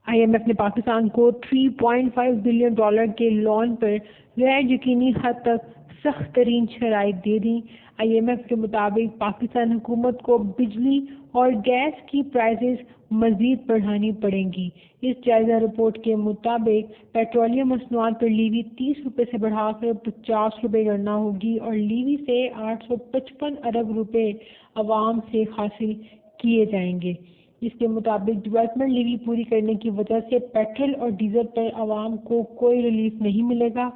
IMF نے پاکستان کو $3.5 billion کے لون پر غیر یقینی حد تک سخت ترین شرائط دے دیں۔ IMF کے مطابق پاکستان حکومت کو بجلی اور گیس کی پرائسز مزید بڑھانی پڑیں گی۔ اس جائزہ رپورٹ کے مطابق پیٹرولیم مصنوعات پر لیوی 30 روپے سے بڑھا کر 50 روپے کرنا ہوگی اور لیوی سے 855 ارب روپے عوام سے حاصل کیے جائیں گے۔ اس کے مطابق ڈیولپمنٹ لیوی پوری کرنے کی وجہ سے پیٹرول اور ڈیزل پر عوام کو کوئی ریلیف نہیں ملے گا۔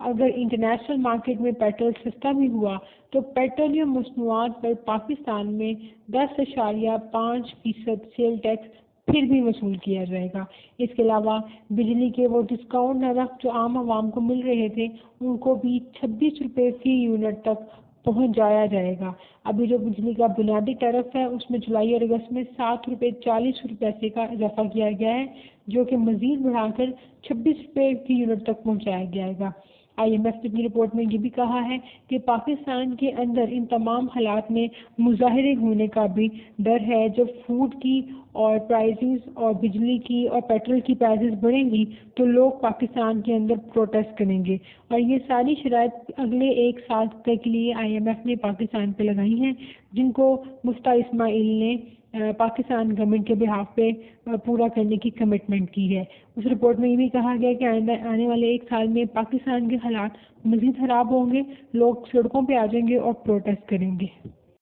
اگر انٹرنیشنل مارکیٹ میں پیٹرول سستا بھی ہوا تو پیٹرولیم مصنوعات پر پاکستان میں 10.5% سیل ٹیکس پھر بھی وصول کیا جائے گا۔ اس کے علاوہ بجلی کے وہ ڈسکاؤنٹ نرخ جو عام عوام کو مل رہے تھے ان کو بھی 26 روپے فی یونٹ تک پہنچایا جائے گا۔ ابھی جو بجلی کا بنیادی ٹیرف ہے اس میں جولائی اور اگست میں 7 روپے 40 پیسے کا اضافہ کیا گیا ہے، جو کہ مزید بڑھا کر 26 روپے فی یونٹ تک پہنچایا جائے گا۔ IMF نے اپنی رپورٹ میں یہ بھی کہا ہے کہ پاکستان کے اندر ان تمام حالات میں مظاہرے ہونے کا بھی ڈر ہے۔ جب فوڈ کی اور پرائسز اور بجلی کی اور پیٹرول کی پرائسز بڑھیں گی تو لوگ پاکستان کے اندر پروٹیسٹ کریں گے، اور یہ ساری شرائط اگلے ایک سال تک کے لیے IMF نے پاکستان پہ لگائی ہیں، جن کو مفتی اسماعیل نے پاکستان گورنمنٹ کے بہاف پہ پورا کرنے کی کمٹمنٹ کی ہے۔ اس رپورٹ میں یہ بھی کہا گیا کہ آنے والے ایک سال میں پاکستان کے حالات مزید خراب ہوں گے، لوگ سڑکوں پہ آ جائیں گے اور پروٹیسٹ کریں گے۔